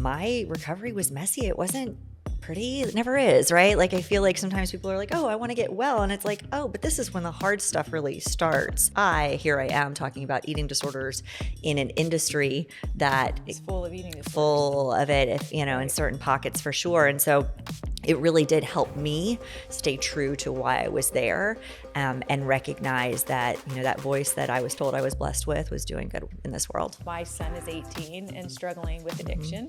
my recovery was messy. It wasn't pretty. It never is, right? Like, I feel like sometimes people are like, oh, I want to get well. And it's like, oh, but this is when the hard stuff really starts. Here I am talking about eating disorders in an industry that is full of eating disorders. Full of it, if, in certain pockets for sure. And so it really did help me stay true to why I was there, and recognize that, that voice that I was told I was blessed with was doing good in this world. My son is 18 and struggling with addiction.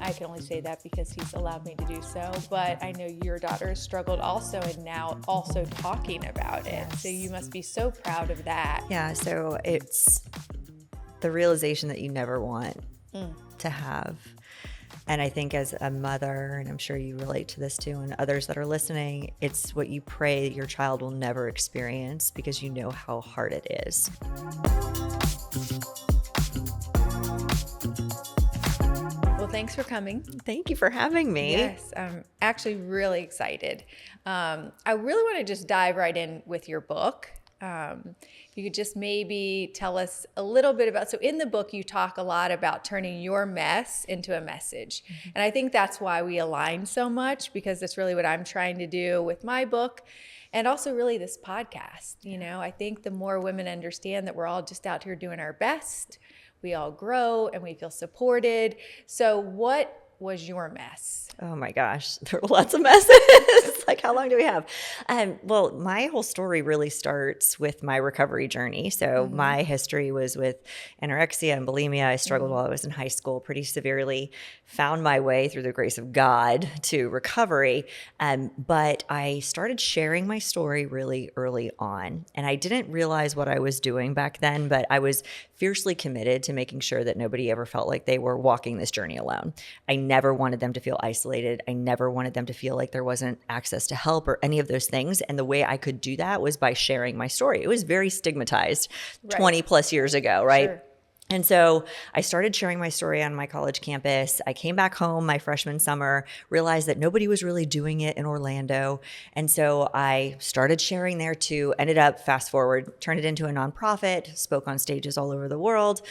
I can only say that because he's allowed me to do so, but I know your daughter has struggled also, and now also talking about it. Yes. So you must be so proud of that. Yeah, so it's the realization that you never want to have. And I think as a mother, and I'm sure you relate to this too, and others that are listening, it's what you pray your child will never experience, because you know how hard it is. Well, thanks for coming. Thank you for having me. Yes, I'm actually really excited. I really want to just dive right in with your book. You could just maybe tell us a little bit about, so in the book, you talk a lot about turning your mess into a message. And I think that's why we align so much, because that's really what I'm trying to do with my book. And also really this podcast. I think the more women understand that we're all just out here doing our best, we all grow and we feel supported. So what was your mess? Oh my gosh, there were lots of messes. Like, how long do we have? Well, my whole story really starts with my recovery journey. So my history was with anorexia and bulimia. I struggled while I was in high school pretty severely, found my way through the grace of God to recovery. But I started sharing my story really early on. And I didn't realize what I was doing back then, but I was fiercely committed to making sure that nobody ever felt like they were walking this journey alone. I never wanted them to feel isolated. I never wanted them to feel like there wasn't access to help or any of those things. And the way I could do that was by sharing my story. It was very stigmatized 20 plus years ago, right? Sure. And so I started sharing my story on my college campus. I came back home my freshman summer, realized that nobody was really doing it in Orlando. And so I started sharing there too, ended up, fast forward, turned it into a nonprofit, spoke on stages all over the world,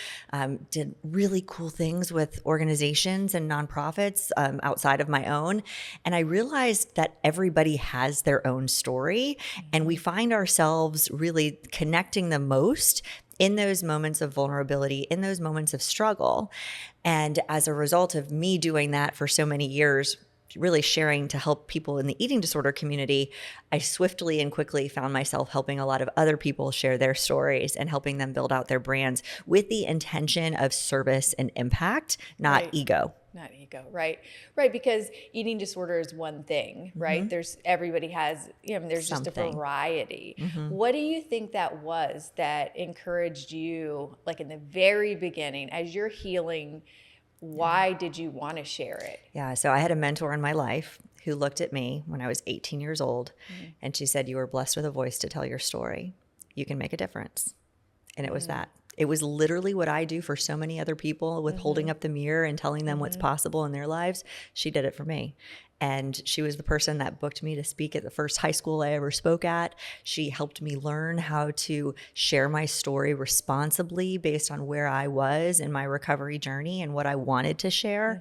did really cool things with organizations and nonprofits outside of my own. And I realized that everybody has their own story, and we find ourselves really connecting the most in those moments of vulnerability, in those moments of struggle. And as a result of me doing that for so many years, really sharing to help people in the eating disorder community, I swiftly and quickly found myself helping a lot of other people share their stories and helping them build out their brands with the intention of service and impact, not ego. Not ego, right? Right, because eating disorder is one thing, right? Everybody has, there's just a variety. What do you think that was that encouraged you, like in the very beginning, as you're healing? Why did you want to share it? Yeah, so I had a mentor in my life who looked at me when I was 18 years old, and she said, "You were blessed with a voice to tell your story. You can make a difference." And it was that. It was literally what I do for so many other people with holding up the mirror and telling them what's possible in their lives. She did it for me. And she was the person that booked me to speak at the first high school I ever spoke at. She helped me learn how to share my story responsibly based on where I was in my recovery journey and what I wanted to share.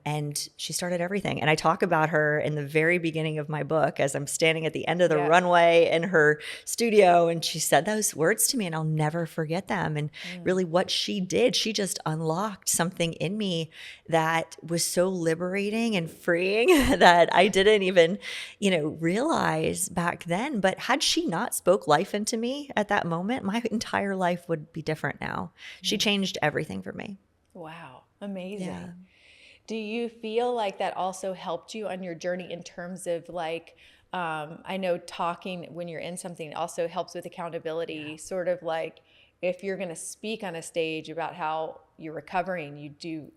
And she started everything. And I talk about her in the very beginning of my book as I'm standing at the end of the runway in her studio. And she said those words to me, and I'll never forget them. And really what she did, she just unlocked something in me that was so liberating and freeing that I didn't even, realize back then. But had she not spoke life into me at that moment, my entire life would be different now. She changed everything for me. Wow. Amazing. Yeah. Do you feel like that also helped you on your journey in terms of like, I know talking when you're in something also helps with accountability, sort of like if you're going to speak on a stage about how you're recovering, you do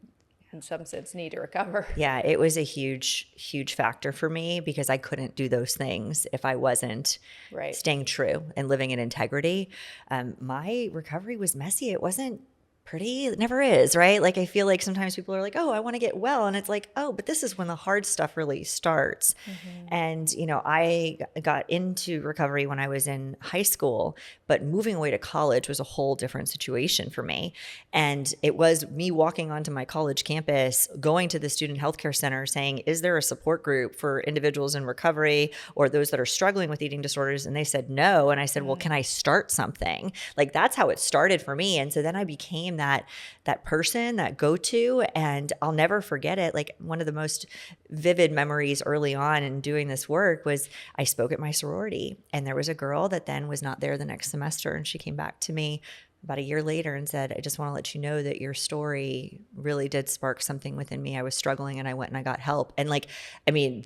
in some sense need to recover. Yeah, it was a huge, huge factor for me because I couldn't do those things if I wasn't staying true and living in integrity. My recovery was messy. It wasn't pretty. It never is, right? Like I feel like sometimes people are like, oh, I want to get well. And it's like, oh, but this is when the hard stuff really starts. And, I got into recovery when I was in high school, but moving away to college was a whole different situation for me. And it was me walking onto my college campus, going to the student healthcare center saying, is there a support group for individuals in recovery or those that are struggling with eating disorders? And they said no. And I said, well, can I start something? Like that's how it started for me. And so then I became that person, that go-to, and I'll never forget it. Like one of the most vivid memories early on in doing this work was I spoke at my sorority, and there was a girl that then was not there the next semester, and she came back to me about a year later and said, I just want to let you know that your story really did spark something within me. I was struggling and I went and I got help. And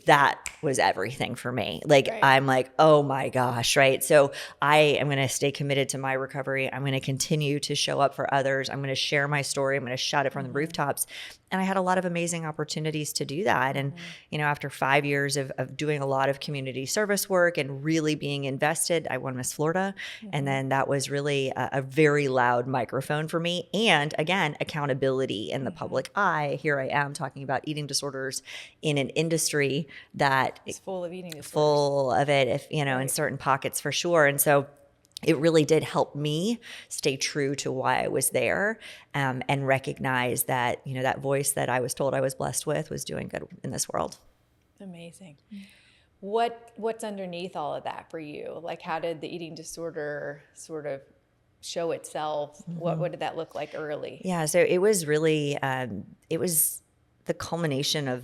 that was everything for me. Like, right. I'm like, oh my gosh, right? So I am going to stay committed to my recovery. I'm going to continue to show up for others. I'm going to share my story. I'm going to shout it from the rooftops. And I had a lot of amazing opportunities to do that. And, after 5 years of doing a lot of community service work and really being invested, I won Miss Florida. And then that was really a very loud microphone for me. And again, accountability in the public eye. Here I am talking about eating disorders in an industry that is full of eating disorders. Full of it, if in certain pockets for sure. And so it really did help me stay true to why I was there, and recognize that, that voice that I was told I was blessed with was doing good in this world. Amazing. What's underneath all of that for you? Like, how did the eating disorder sort of show itself? What did that look like early? Yeah, so it was really, it was the culmination of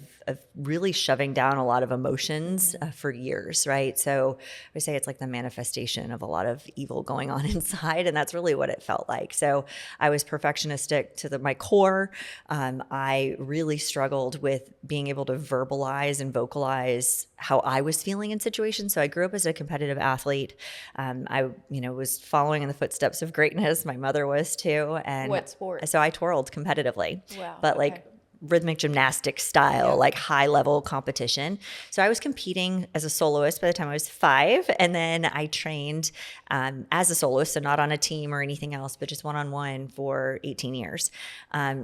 really shoving down a lot of emotions for years, right? So I would say it's like the manifestation of a lot of evil going on inside, and that's really what it felt like. So I was perfectionistic to my core. I really struggled with being able to verbalize and vocalize how I was feeling in situations. So I grew up as a competitive athlete. I was following in the footsteps of greatness. My mother was too. And what sport? So I twirled competitively. Wow. But like rhythmic gymnastic style, like high level competition. So I was competing as a soloist by the time I was 5. And then I trained as a soloist, so not on a team or anything else, but just one-on-one for 18 years.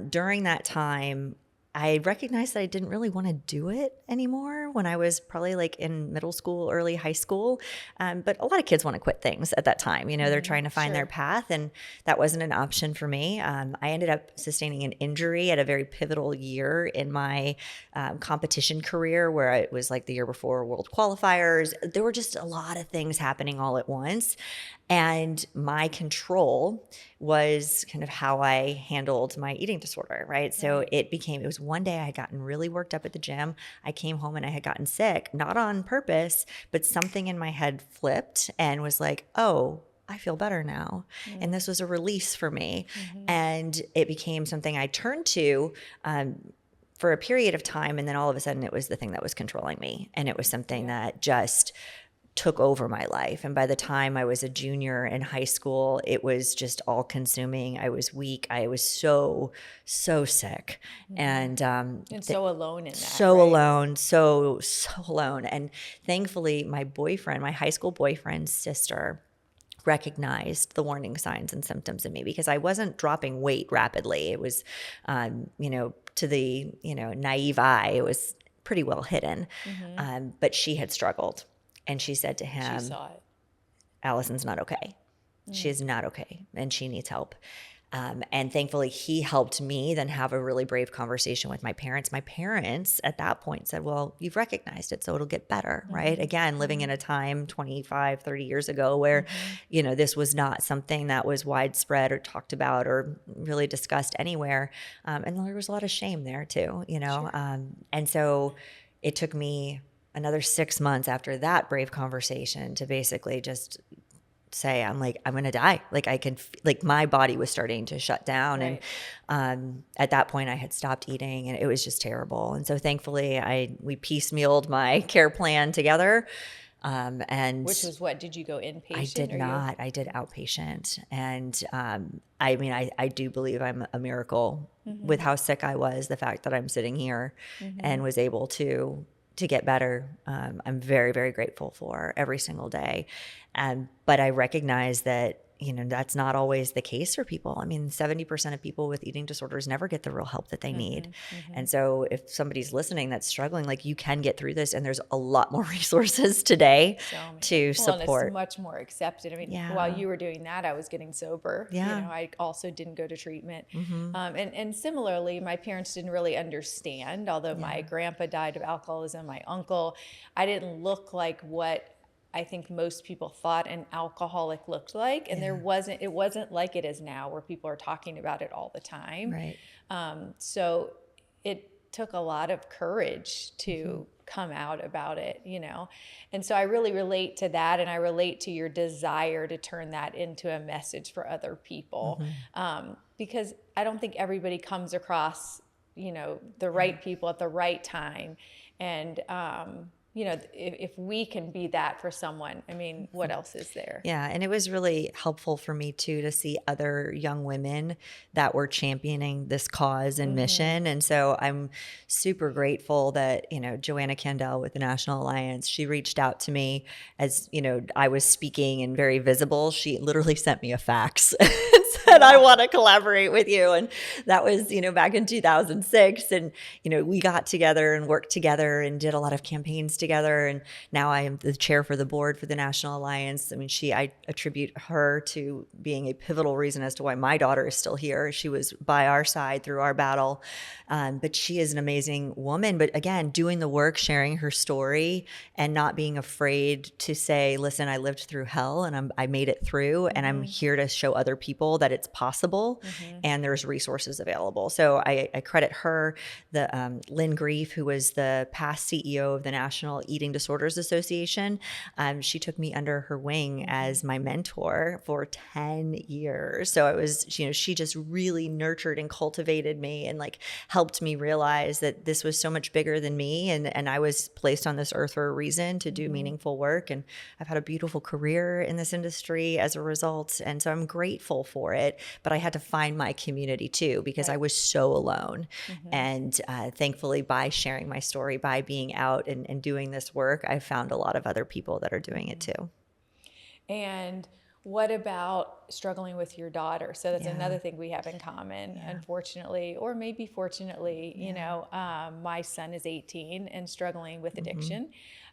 During that time, I recognized that I didn't really want to do it anymore when I was probably like in middle school, early high school. But a lot of kids want to quit things at that time. They're trying to find their path, and that wasn't an option for me. I ended up sustaining an injury at a very pivotal year in my competition career, where it was like the year before world qualifiers. There were just a lot of things happening all at once. And my control was kind of how I handled my eating disorder, right? So it was one day I had gotten really worked up at the gym. I came home and I had gotten sick, not on purpose, but something in my head flipped and was like, oh, I feel better now. And this was a release for me. And it became something I turned to for a period of time. And then all of a sudden it was the thing that was controlling me. And it was something that just took over my life. And by the time I was a junior in high school, it was just all consuming. I was weak. I was so sick. And so alone in that. So alone, so alone. And thankfully, my boyfriend, my high school boyfriend's sister, recognized the warning signs and symptoms in me, because I wasn't dropping weight rapidly. It was, to the, naive eye, it was pretty well hidden. But she had struggled. And she said to him, she saw it. Allison's not okay. She is not okay, and she needs help. And thankfully, he helped me then have a really brave conversation with my parents. My parents at that point said, well, you've recognized it, so it'll get better, right? Again, living in a time 25, 30 years ago where, this was not something that was widespread or talked about or really discussed anywhere. And there was a lot of shame there too, and so it took me another 6 months after that brave conversation to basically just say, I'm going to die. My body was starting to shut down. Right. And at that point I had stopped eating, and it was just terrible. And so thankfully we piecemealed my care plan together. And which was what? Did you go inpatient? I did not. I did outpatient. And I do believe I'm a miracle with how sick I was, the fact that I'm sitting here and was able to get better. I'm very, very grateful for every single day. But I recognize that, that's not always the case for people. I mean, 70% of people with eating disorders never get the real help that they need. And so if somebody's listening that's struggling, like, you can get through this, and there's a lot more resources today to support. And it's much more accepted. I mean, while you were doing that, I was getting sober. Yeah. I also didn't go to treatment. And similarly, my parents didn't really understand, although my grandpa died of alcoholism, my uncle, I didn't look like what I think most people thought an alcoholic looked like. And it wasn't like it is now, where people are talking about it all the time. Right. So it took a lot of courage to come out about it, And so I really relate to that. And I relate to your desire to turn that into a message for other people. Because I don't think everybody comes across, the right people at the right time. And, if we can be that for someone, I mean, what else is there? Yeah. And it was really helpful for me too, to see other young women that were championing this cause and mission. And so I'm super grateful that, Joanna Kendall with the National Alliance, she reached out to me as, I was speaking and very visible. She literally sent me a fax and said, I want to collaborate with you. And that was, back in 2006. And, we got together and worked together and did a lot of campaigns together. And now I am the chair for the board for the National Alliance. I mean, I attribute her to being a pivotal reason as to why my daughter is still here. She was by our side through our battle. But she is an amazing woman. But again, doing the work, sharing her story, and not being afraid to say, listen, I lived through hell and I made it through, and I'm here to show other people that it's possible and there's resources available. So I credit her, the Lynn Grief, who was the past CEO of the National Eating Disorders Association. She took me under her wing as my mentor for 10 years. So it was, she just really nurtured and cultivated me and helped me realize that this was so much bigger than me. And I was placed on this earth for a reason, to do meaningful work. And I've had a beautiful career in this industry as a result. And so I'm grateful for it. But I had to find my community too, because I was so alone. And thankfully, by sharing my story, by being out and doing this work, I found a lot of other people that are doing it too. And what about struggling with your daughter? So that's another thing we have in common, unfortunately, or maybe fortunately. My son is 18 and struggling with addiction.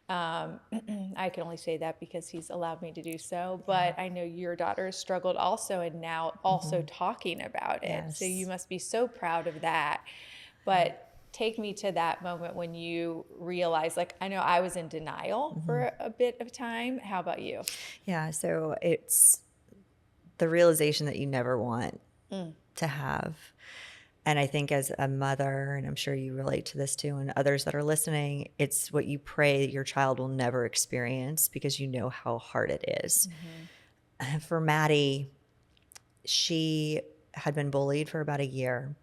I can only say that because he's allowed me to do so, but I know your daughter has struggled also, and now also talking about it. Yes. So you must be so proud of that. But take me to that moment when you realize, I know I was in denial for a bit of time. How about you? Yeah. So it's the realization that you never want to have. And I think as a mother, and I'm sure you relate to this too, and others that are listening, it's what you pray your child will never experience, because you know how hard it is. For Maddie, she had been bullied for about a year.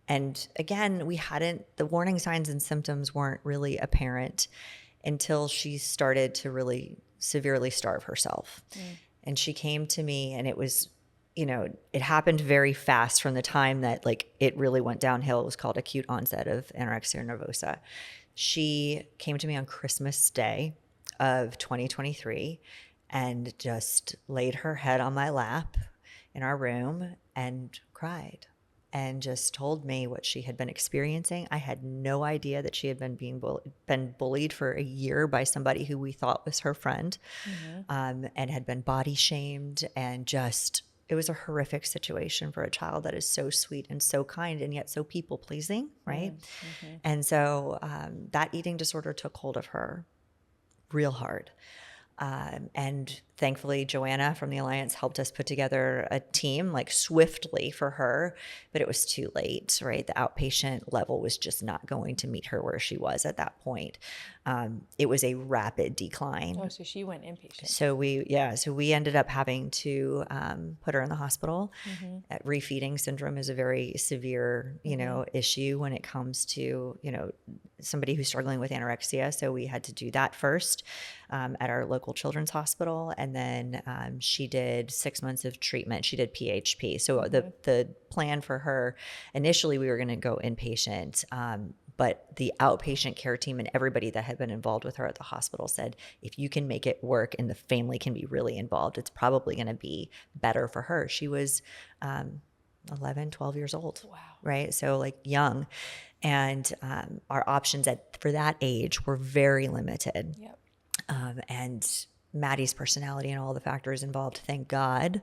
And again, the warning signs and symptoms weren't really apparent until she started to really severely starve herself. And she came to me, and it was, it happened very fast from the time that it really went downhill. It was called acute onset of anorexia nervosa. She came to me on Christmas Day of 2023 and just laid her head on my lap in our room and cried. And just told me what she had been experiencing. I had no idea that she had been bullied for a year by somebody who we thought was her friend, and had been body shamed, and just, it was a horrific situation for a child that is so sweet and so kind and yet so people pleasing, right? And so that eating disorder took hold of her real hard. And thankfully, Joanna from the Alliance helped us put together a team swiftly for her, but it was too late, right? The outpatient level was just not going to meet her where she was at that point. It was a rapid decline. Oh, so she went inpatient. So we ended up having to put her in the hospital. Refeeding syndrome is a very severe, issue when it comes to, somebody who's struggling with anorexia. So we had to do that first at our local children's hospital. And then she did 6 months of treatment. She did PHP. So the plan for her, initially we were going to go inpatient, But the outpatient care team and everybody that had been involved with her at the hospital said, if you can make it work and the family can be really involved, it's probably going to be better for her. She was 11, 12 years old. Wow. Right? So like young. And our options for that age were very limited. Yep. And Maddie's personality and all the factors involved, thank God,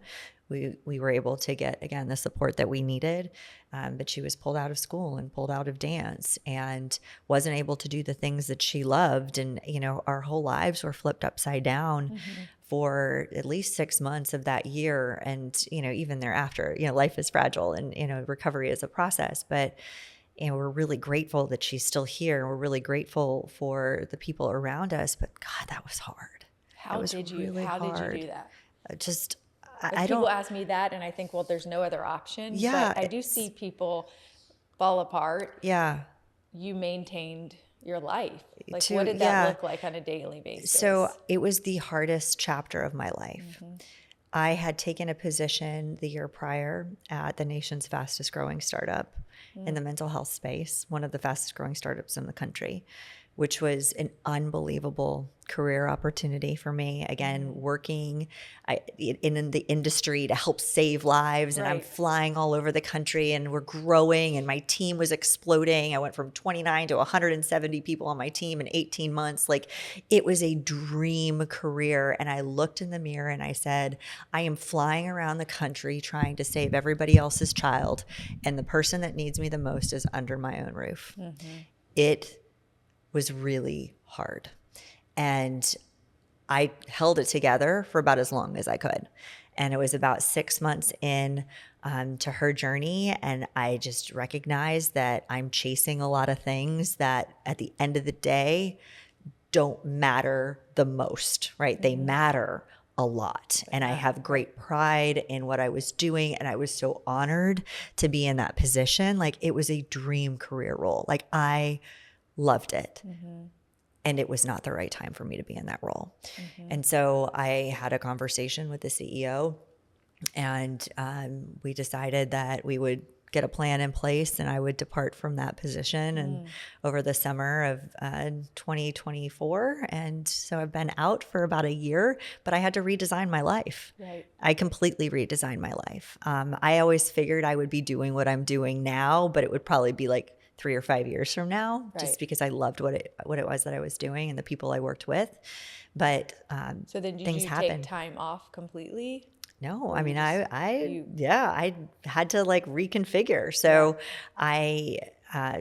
we were able to get, again, the support that we needed. But she was pulled out of school and pulled out of dance and wasn't able to do the things that she loved. And, our whole lives were flipped upside down for at least 6 months of that year. And, even thereafter, life is fragile and, recovery is a process. But we're really grateful that she's still here. We're really grateful for the people around us. But God, that was hard. How did you do that? People ask me that, and I think, well, there's no other option. Yeah, but I do see people fall apart. Yeah. You maintained your life. What did that look like on a daily basis? So it was the hardest chapter of my life. I had taken a position the year prior at the nation's fastest growing startup in the mental health space, one of the fastest growing startups in the country, which was an unbelievable career opportunity for me. Again, working in the industry to help save lives. And I'm flying all over the country and we're growing and my team was exploding. I went from 29 to 170 people on my team in 18 months. Like it was a dream career. And I looked in the mirror and I said, I am flying around the country trying to save everybody else's child. And the person that needs me the most is under my own roof. It was really hard. And I held it together for about as long as I could. And it was about 6 months in to her journey. And I just recognized that I'm chasing a lot of things that at the end of the day don't matter the most, right? They matter a lot. And I have great pride in what I was doing. And I was so honored to be in that position. Like it was a dream career role. Like I loved it. And it was not the right time for me to be in that role. And so I had a conversation with the CEO and we decided that we would get a plan in place and I would depart from that position and over the summer of 2024. And so I've been out for about a year, but I had to redesign my life. I completely redesigned my life. I always figured I would be doing what I'm doing now, but it would probably be like 3 or 5 years from now, just because I loved what it was that I was doing and the people I worked with. But so then did you happened. Take time off completely? No, I mean, I had to like reconfigure. So I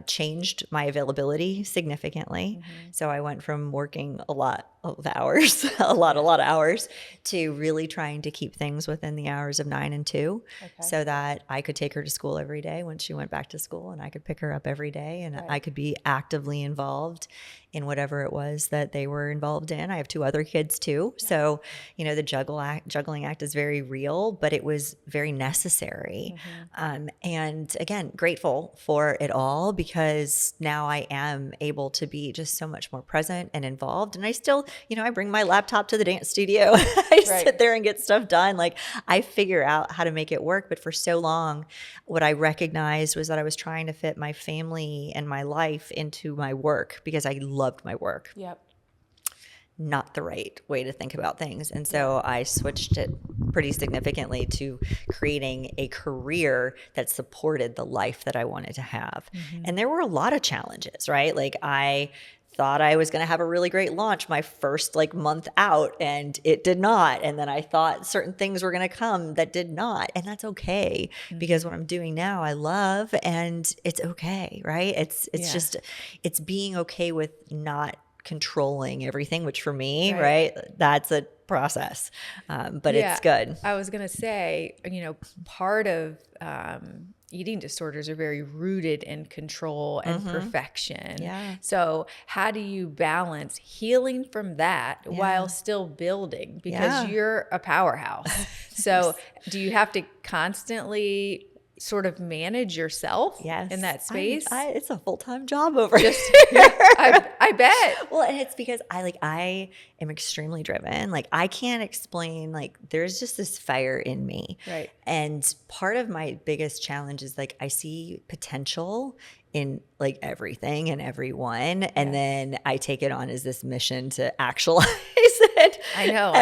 changed my availability significantly. So I went from working a lot of hours, a lot of hours, to really trying to keep things within the hours of 9 and 2 so that I could take her to school every day when she went back to school and I could pick her up every day and I could be actively involved in whatever it was that they were involved in. I have 2 other kids too. So, the juggling act is very real, but it was very necessary. And again, grateful for it all because now I am able to be just so much more present and involved. And I still, I bring my laptop to the dance studio. I sit there and get stuff done. Like I figure out how to make it work. But for so long, what I recognized was that I was trying to fit my family and my life into my work because I loved my work. Not the right way to think about things. And so I switched it pretty significantly to creating a career that supported the life that I wanted to have. And there were a lot of challenges, right? Like I thought I was going to have a really great launch my first month out and it did not. And then I thought certain things were going to come that did not. And that's okay because what I'm doing now, I love and it's okay, right? It's just, it's being okay with not controlling everything, which for me, right, that's a process, but it's good. I was going to say, part of eating disorders are very rooted in control and perfection. So how do you balance healing from that while still building? Because you're a powerhouse. So do you have to constantly sort of manage yourself in that space? It's a full-time job over here. I bet. Well, and it's because I am extremely driven. Like I can't explain, there's just this fire in me. Right. And part of my biggest challenge is I see potential in like everything and everyone. And then I take it on as this mission to actualize it. I know.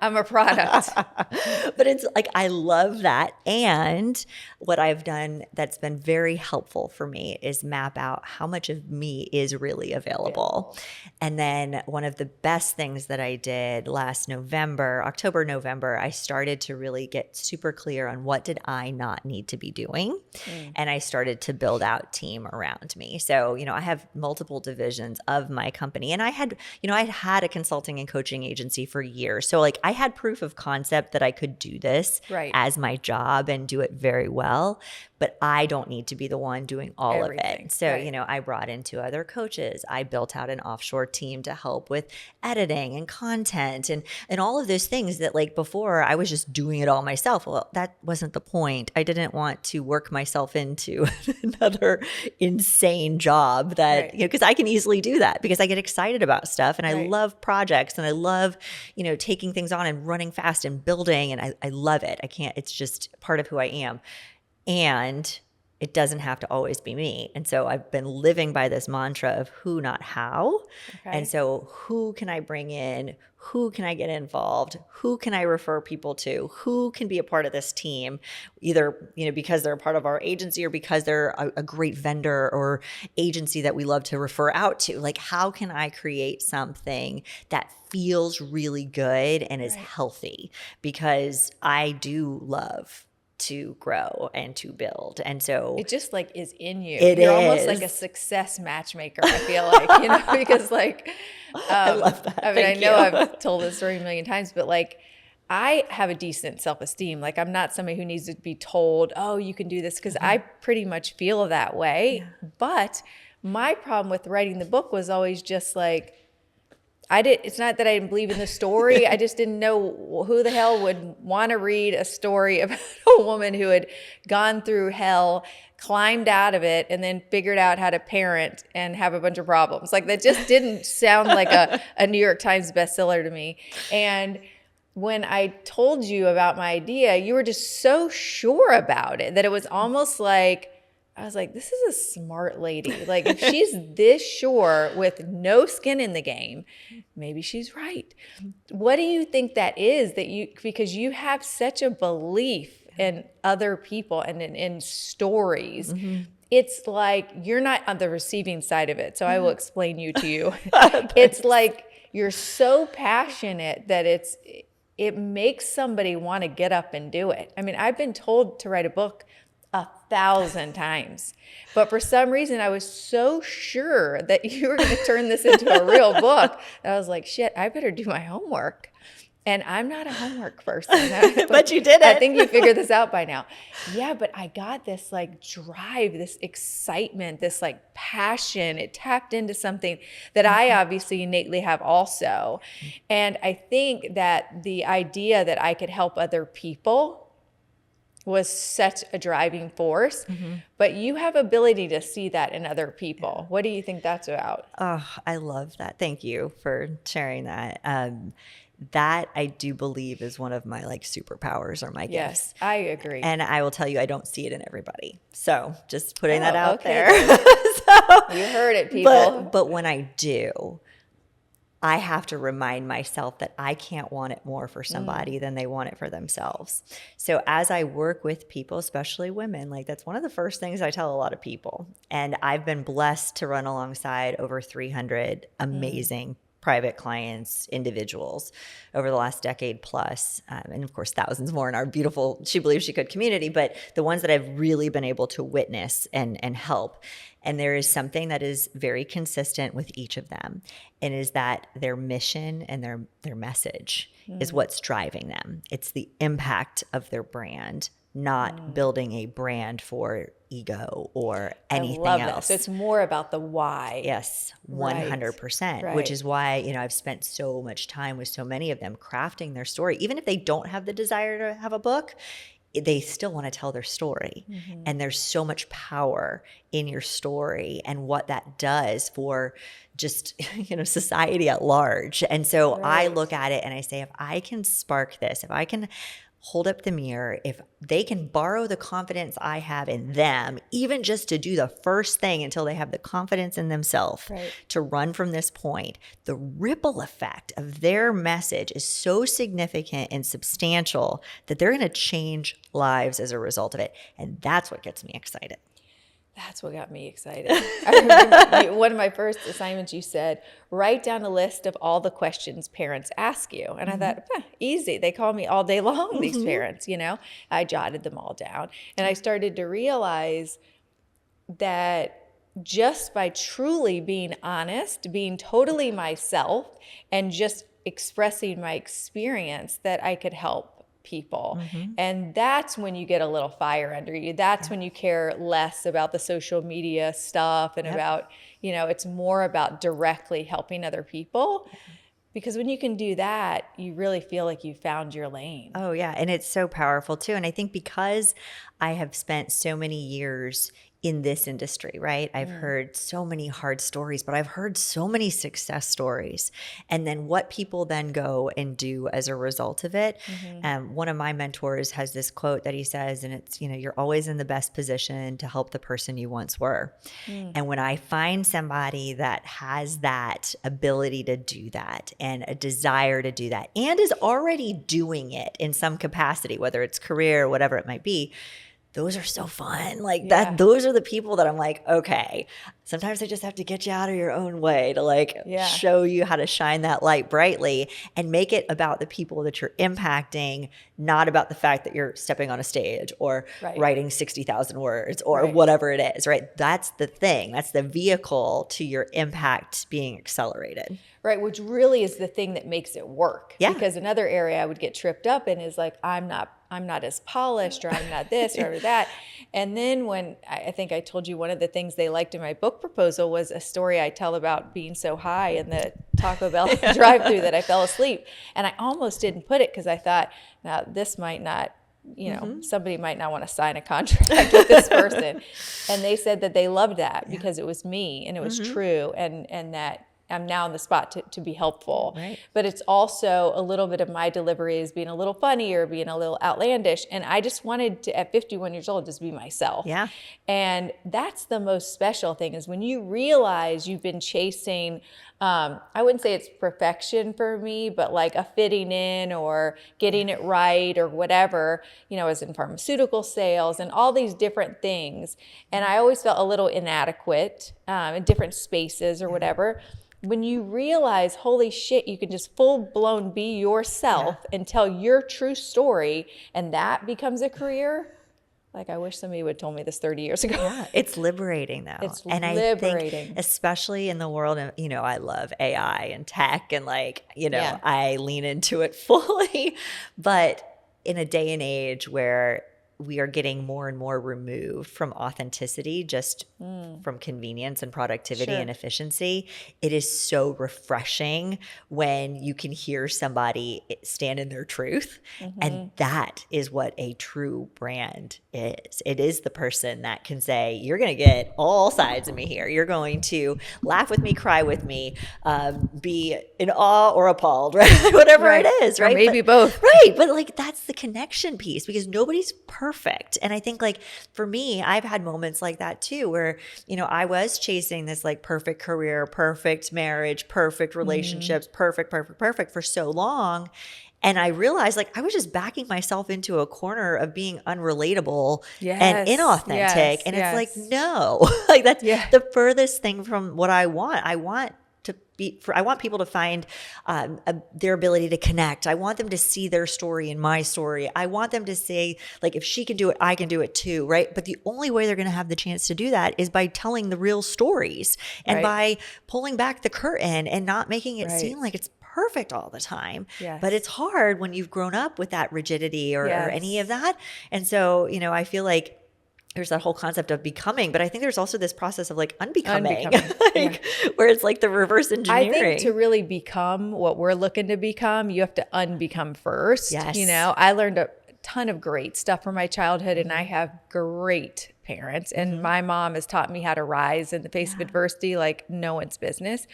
I'm a product. But it's like, I love that. And what I've done that's been very helpful for me is map out how much of me is really available. And then one of the best things that I did last October, November, I started to really get super clear on what did I not need to be doing. And I started to build out team around me. So, I have multiple divisions of my company, and I had a consulting and coaching agency for years. So like I had proof of concept that I could do this as my job and do it very well, but I don't need to be the one doing all of it. So, I brought in 2 other coaches. I built out an offshore team to help with editing and content and all of those things that like before I was just doing it all myself. Well, that wasn't the point. I didn't want to work myself into another insane job that, because I can easily do that because I get excited about stuff and I love projects and I love, taking things on and running fast and building. And I love it. It's just part of who I am. And it doesn't have to always be me. And so I've been living by this mantra of who, not how. And so who can I bring in? Who can I get involved? Who can I refer people to? Who can be a part of this team, either, because they're a part of our agency or because they're a great vendor or agency that we love to refer out to? Like, how can I create something that feels really good and is healthy? Because I do love to grow and to build. And so it just like is in you. You're almost like a success matchmaker, I feel like, because like, I love that. I know I've told this story a million times, but like I have a decent self-esteem. Like I'm not somebody who needs to be told, oh, you can do this, because I pretty much feel that way. But my problem with writing the book was always just like, it's not that I didn't believe in the story. I just didn't know who the hell would want to read a story about a woman who had gone through hell, climbed out of it, and then figured out how to parent and have a bunch of problems. Like that just didn't sound like a New York Times bestseller to me. And when I told you about my idea, you were just so sure about it that it was almost like, I was like, this is a smart lady. Like if she's this sure with no skin in the game, maybe she's right. What do you think that is because you have such a belief in other people and in stories. It's like you're not on the receiving side of it. So I will explain to you. It's like you're so passionate that it makes somebody want to get up and do it. I mean, I've been told to write a book 1,000 times. But for some reason, I was so sure that you were going to turn this into a real book that I was like, shit, I better do my homework. And I'm not a homework person. But you did it. I think you figured this out by now. Yeah, but I got this like drive, this excitement, this like passion. It tapped into something that I obviously innately have also. And I think that the idea that I could help other people was such a driving force, but you have ability to see that in other people. What do you think that's about? Oh, I love that. Thank you for sharing that. That I do believe is one of my like superpowers or my gifts. Yes, I agree. And I will tell you, I don't see it in everybody. So just putting that out there. So, you heard it, people. But when I do, I have to remind myself that I can't want it more for somebody than they want it for themselves. So as I work with people, especially women, like that's one of the first things I tell a lot of people. And I've been blessed to run alongside over 300 amazing private clients, individuals over the last decade plus. And of course, thousands more in our beautiful She Believes She Could community, but the ones that I've really been able to witness and help. And there is something that is very consistent with each of them, and is that their mission and their message is what's driving them. It's the impact of their brand, not building a brand for ego or anything else. That. So it's more about the why. Yes, 100%, Right. which is why, I've spent so much time with so many of them crafting their story. Even if they don't have the desire to have a book, they still want to tell their story. And there's so much power in your story and what that does for just, society at large. And so I look at it and I say, if I can spark this, if I can hold up the mirror, if they can borrow the confidence I have in them, even just to do the first thing until they have the confidence in themselves to run from this point, the ripple effect of their message is so significant and substantial that they're going to change lives as a result of it. And that's what gets me excited. That's what got me excited. I remember one of my first assignments, you said, write down a list of all the questions parents ask you. And I thought, easy. They call me all day long, these parents, you know. I jotted them all down. And I started to realize that just by truly being honest, being totally myself, and just expressing my experience, that I could help people. And that's when you get a little fire under you. That's when you care less about the social media stuff and about, you know, it's more about directly helping other people. Because when you can do that, you really feel like you found your lane. Oh, yeah. And it's so powerful too. And I think because I have spent so many years in this industry, right? I've heard so many hard stories, but I've heard so many success stories. And then what people then go and do as a result of it. One of my mentors has this quote that he says, and it's, you know, you're always in the best position to help the person you once were. And when I find somebody that has that ability to do that and a desire to do that and is already doing it in some capacity, whether it's career or whatever it might be, those are so fun. Like that, those are the people that I'm like, okay, sometimes I just have to get you out of your own way to like show you how to shine that light brightly and make it about the people that you're impacting, not about the fact that you're stepping on a stage or writing 60,000 words or whatever it is, right? That's the thing. That's the vehicle to your impact being accelerated. Right, which really is the thing that makes it work. Yeah. Because another area I would get tripped up in is like, I'm not as polished, or I'm not this or that. And then when I think I told you one of the things they liked in my book proposal was a story I tell about being so high in the Taco Bell drive-thru that I fell asleep. And I almost didn't put it because I thought, now this might not, you know, somebody might not want to sign a contract with this person. And they said that they loved that because it was me and it was true, and that I'm now in the spot to be helpful. Right. But it's also a little bit of my delivery is being a little funny or being a little outlandish. And I just wanted to, at 51 years old, just be myself. Yeah. And that's the most special thing is when you realize you've been chasing, I wouldn't say it's perfection for me, but like a fitting in or getting it right or whatever, you know, as in pharmaceutical sales and all these different things. And I always felt a little inadequate in different spaces or whatever. When you realize, holy shit, you can just full blown be yourself and tell your true story, and that becomes a career. Like, I wish somebody would have told me this 30 years ago. Yeah, it's liberating though. It's liberating. I think especially in the world of, you know, I love AI and tech and like, you know, I lean into it fully, but in a day and age where we are getting more and more removed from authenticity, just from convenience and productivity and efficiency. It is so refreshing when you can hear somebody stand in their truth. And that is what a true brand is. It is the person that can say, you're going to get all sides of me here. You're going to laugh with me, cry with me, be in awe or appalled, right? Whatever it is, right? Or maybe both. Right. But like, that's the connection piece because nobody's perfect. And I think like for me, I've had moments like that too, where, you know, I was chasing this like perfect career, perfect marriage, perfect relationships, perfect for so long. And I realized like I was just backing myself into a corner of being unrelatable and inauthentic. And it's like, no, like that's the furthest thing from what I want. I want people to find their ability to connect. I want them to see their story in my story. I want them to say, like, if she can do it, I can do it too, right? But the only way they're going to have the chance to do that is by telling the real stories and by pulling back the curtain and not making it seem like it's perfect all the time. But it's hard when you've grown up with that rigidity or any of that. And so, you know, I feel like there's that whole concept of becoming, but I think there's also this process of like unbecoming. Like, where it's like the reverse engineering. I think to really become what we're looking to become, you have to unbecome first. You know, I learned a ton of great stuff from my childhood and I have great parents and my mom has taught me how to rise in the face of adversity like no one's business.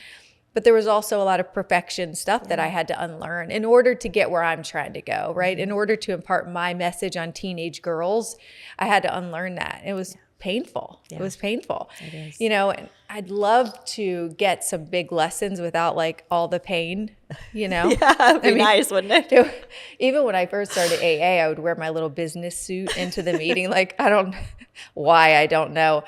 But there was also a lot of perfection stuff that I had to unlearn in order to get where I'm trying to go, right? In order to impart my message on teenage girls, I had to unlearn that. It was painful. It was painful. It is. You know, and I'd love to get some big lessons without like all the pain, you know? Yeah, it'd be nice, wouldn't it? Even when I first started AA, I would wear my little business suit into the meeting. Like, I don't know,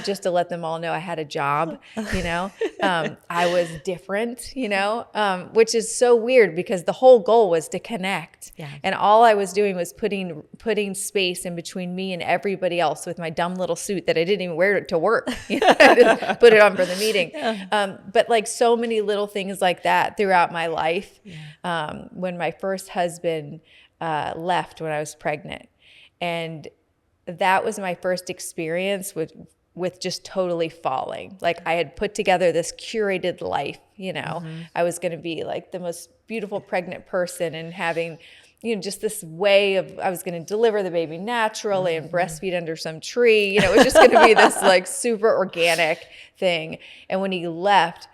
just to let them all know I had a job, you know? I was different, you know, which is so weird because the whole goal was to connect. Yeah. And all I was doing was putting space in between me and everybody else with my dumb little suit that I didn't even wear to work. You know, I just put it on for the meeting. Yeah. But like so many little things like that throughout my life. Yeah. When my first husband left when I was pregnant, and that was my first experience with just totally falling. Like I had put together this curated life, you know, I was going to be like the most beautiful pregnant person and having, you know, just this way of, I was going to deliver the baby naturally and breastfeed under some tree. You know, it was just going to be this like super organic thing. And when he left,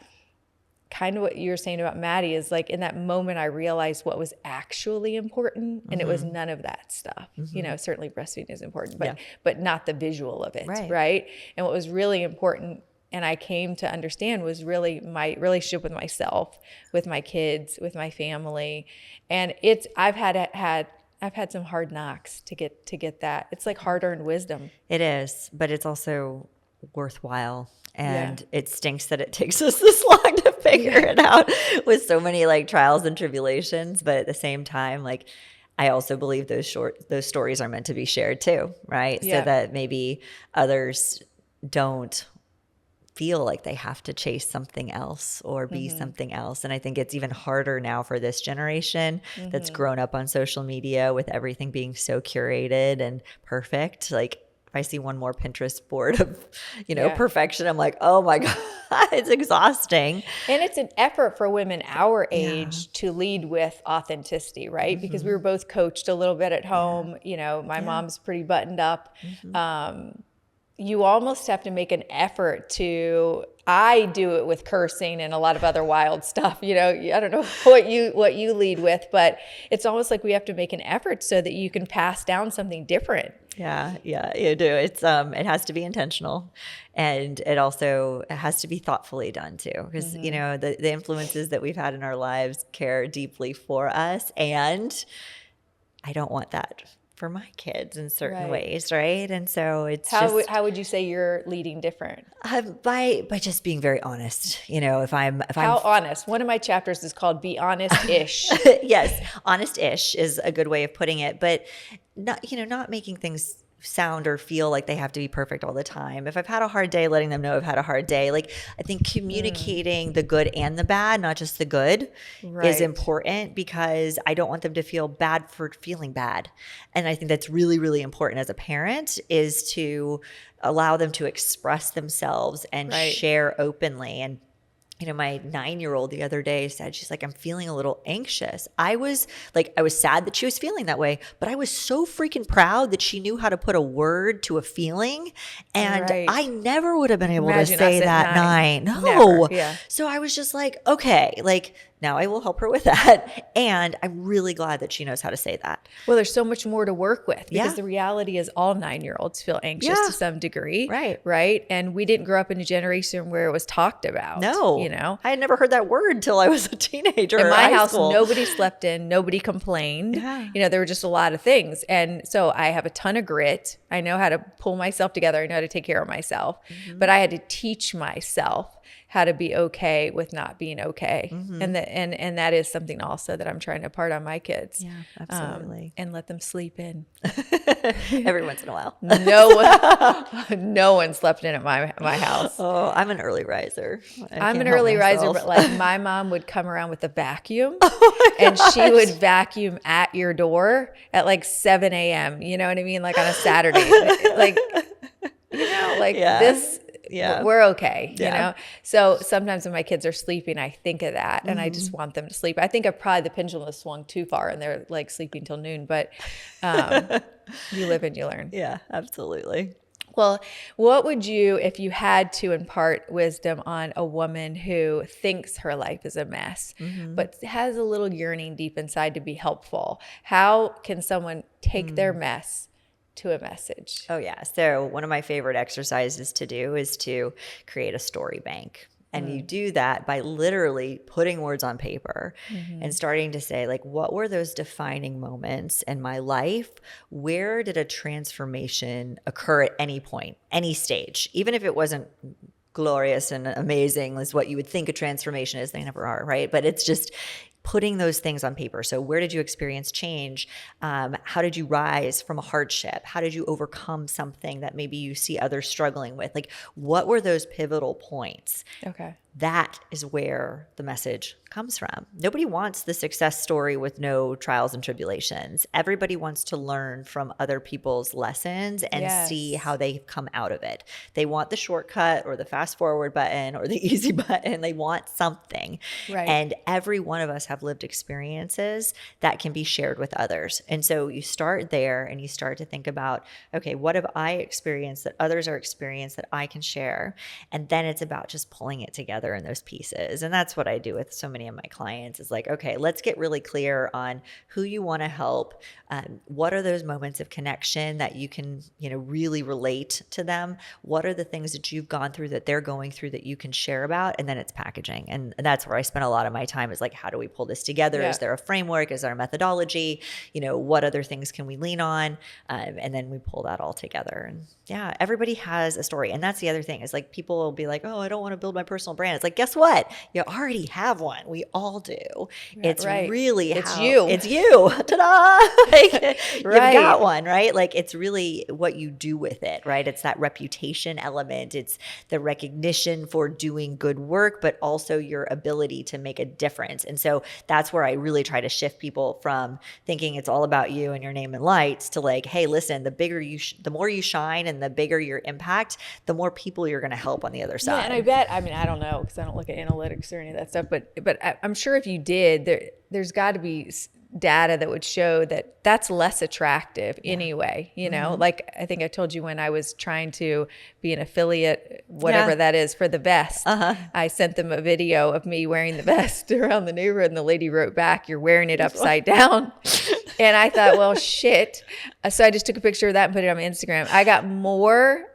kind of what you were saying about Maddie is like in that moment, I realized what was actually important, and it was none of that stuff. You know, certainly breastfeeding is important, but not the visual of it, right? And what was really important, and I came to understand, was really my relationship with myself, with my kids, with my family, and I've had some hard knocks to get that. It's like hard-earned wisdom. It is, but it's also worthwhile. And it stinks that it takes us this long to figure it out with so many like trials and tribulations. But at the same time, like I also believe those stories are meant to be shared too, right? So that maybe others don't feel like they have to chase something else or be something else. And I think it's even harder now for this generation that's grown up on social media with everything being so curated and perfect. Like if I see one more Pinterest board of, you know, perfection, I'm like, oh my God, it's exhausting. And it's an effort for women our age to lead with authenticity, right? Because we were both coached a little bit at home. You know, my mom's pretty buttoned up. You almost have to make an effort to, I do it with cursing and a lot of other wild stuff, you know, I don't know what you lead with, but it's almost like we have to make an effort so that you can pass down something different. Yeah, you do. It's it has to be intentional, and it also has to be thoughtfully done too, because you know the influences that we've had in our lives care deeply for us, and I don't want that for my kids in certain ways, right? And so it's how would you say you're leading different? By just being very honest. You know, if I'm honest. One of my chapters is called "Be Honest-ish." Yes, honest-ish is a good way of putting it, but not making things sound or feel like they have to be perfect all the time. If I've had a hard day, letting them know I've had a hard day. Like I think communicating the good and the bad, not just the good, is important, because I don't want them to feel bad for feeling bad. And I think that's really, really important as a parent, is to allow them to express themselves and share openly. And you know, my 9-year-old the other day said, she's like, I'm feeling a little anxious. I was sad that she was feeling that way, but I was so freaking proud that she knew how to put a word to a feeling. And I never would have been able to say that at 9. No. Never. Yeah. So I was just like, okay, like now I will help her with that. And I'm really glad that she knows how to say that. Well, there's so much more to work with, because the reality is all 9-year-olds feel anxious to some degree. Right. And we didn't grow up in a generation where it was talked about. No. You know, I had never heard that word till I was a teenager. In my house, school. Nobody slept in, nobody complained. You know, there were just a lot of things. And so I have a ton of grit. I know how to pull myself together. I know how to take care of myself. But I had to teach myself how to be okay with not being okay. And that is something also that I'm trying to impart on my kids. Yeah, absolutely. And let them sleep in. Every once in a while. No one slept in at my house. Oh, I'm an early riser. I'm an early riser, but like my mom would come around with a vacuum and she would vacuum at your door at like 7 a.m. You know what I mean? Like on a Saturday, like, you know, like this. Yeah. We're okay, you know? So sometimes when my kids are sleeping, I think of that and I just want them to sleep. I think probably the pendulum has swung too far and they're like sleeping till noon, but you live and you learn. Yeah, absolutely. Well, what would you, if you had to impart wisdom on a woman who thinks her life is a mess, but has a little yearning deep inside to be helpful? How can someone take their mess to a message? Oh, yeah. So one of my favorite exercises to do is to create a story bank. And you do that by literally putting words on paper and starting to say, like, what were those defining moments in my life? Where did a transformation occur at any point, any stage, even if it wasn't glorious and amazing is what you would think a transformation is. They never are, right? But it's just putting those things on paper. So where did you experience change? How did you rise from a hardship? How did you overcome something that maybe you see others struggling with? Like, what were those pivotal points? Okay. That is where the message comes from. Nobody wants the success story with no trials and tribulations. Everybody wants to learn from other people's lessons and see how they've come out of it. They want the shortcut or the fast forward button or the easy button. They want something. Right. And every one of us have lived experiences that can be shared with others. And so you start there and you start to think about, okay, what have I experienced that others are experienced that I can share? And then it's about just pulling it together in those pieces. And that's what I do with so many of my clients is like, okay, let's get really clear on who you want to help. What are those moments of connection that you can, really relate to them? What are the things that you've gone through that they're going through that you can share about? And then it's packaging. And that's where I spend a lot of my time is like, how do we pull this together? Yeah. Is there a framework? Is there a methodology? What other things can we lean on? And then we pull that all together. And yeah, everybody has a story. And that's the other thing is like, people will be like, oh, I don't want to build my personal brand. It's like, guess what? You already have one. We all do. It's really It's you. It's you. Ta-da! Like, you've Right. got one, right? Like it's really what you do with it, right? It's that reputation element. It's the recognition for doing good work, but also your ability to make a difference. And so that's where I really try to shift people from thinking it's all about you and your name and lights to like, hey, listen, the bigger the more you shine and the bigger your impact, the more people you're going to help on the other side. Yeah, and I bet, I don't know because I don't look at analytics or any of that stuff, but I'm sure if you did, there's got to be data that would show that that's less attractive anyway, like I think I told you when I was trying to be an affiliate, whatever that is for the vest, I sent them a video of me wearing the vest around the neighborhood and the lady wrote back, "You're wearing it upside down." And I thought, well, shit. So I just took a picture of that and put it on my Instagram. I got more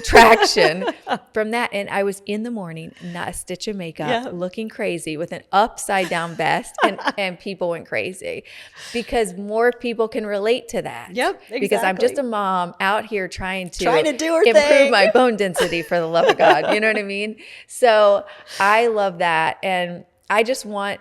traction from that. And I was in the morning, not a stitch of makeup, looking crazy with an upside down vest. And people went crazy because more people can relate to that. Yep, exactly. Because I'm just a mom out here trying to do her improve thing. my bone density for the love of God. You know what I mean? So I love that. And I just want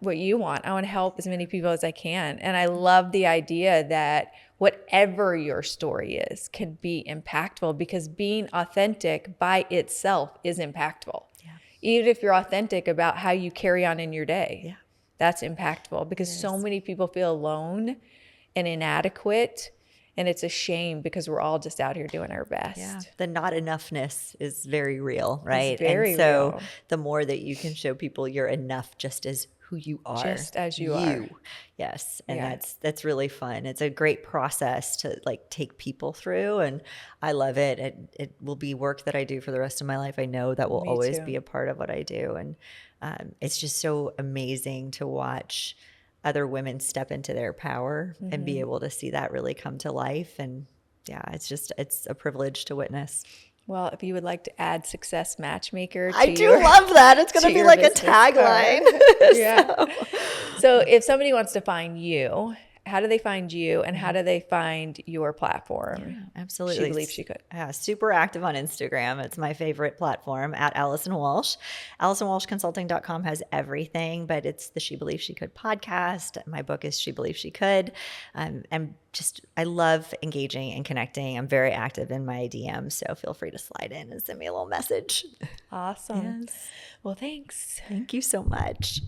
what you want. I want to help as many people as I can. And I love the idea that whatever your story is can be impactful because being authentic by itself is impactful. Yeah. Even if you're authentic about how you carry on in your day, that's impactful because so many people feel alone and inadequate. And it's a shame because we're all just out here doing our best. Yeah. The not enoughness is very real, right? It's very and so real. The more that you can show people you're enough just as who you are. Just as you are. Yes. And that's really fun. It's a great process to like take people through and I love it. It will be work that I do for the rest of my life. I know that will always be a part of what I do. And it's just so amazing to watch other women step into their power and be able to see that really come to life. And it's a privilege to witness. Well, if you would like to add success matchmaker to I do love that. It's going to be like a tagline. Yeah. So if somebody wants to find you, how do they find you and how do they find your platform? Yeah, absolutely. She believes she could. Yeah, super active on Instagram. It's my favorite platform at Allison Walsh. AllisonWalshConsulting.com has everything, but it's the She Believes She Could podcast. My book is She Believes She Could. I love engaging and connecting. I'm very active in my DMs, so feel free to slide in and send me a little message. Awesome. Yes. Well, thanks. Thank you so much.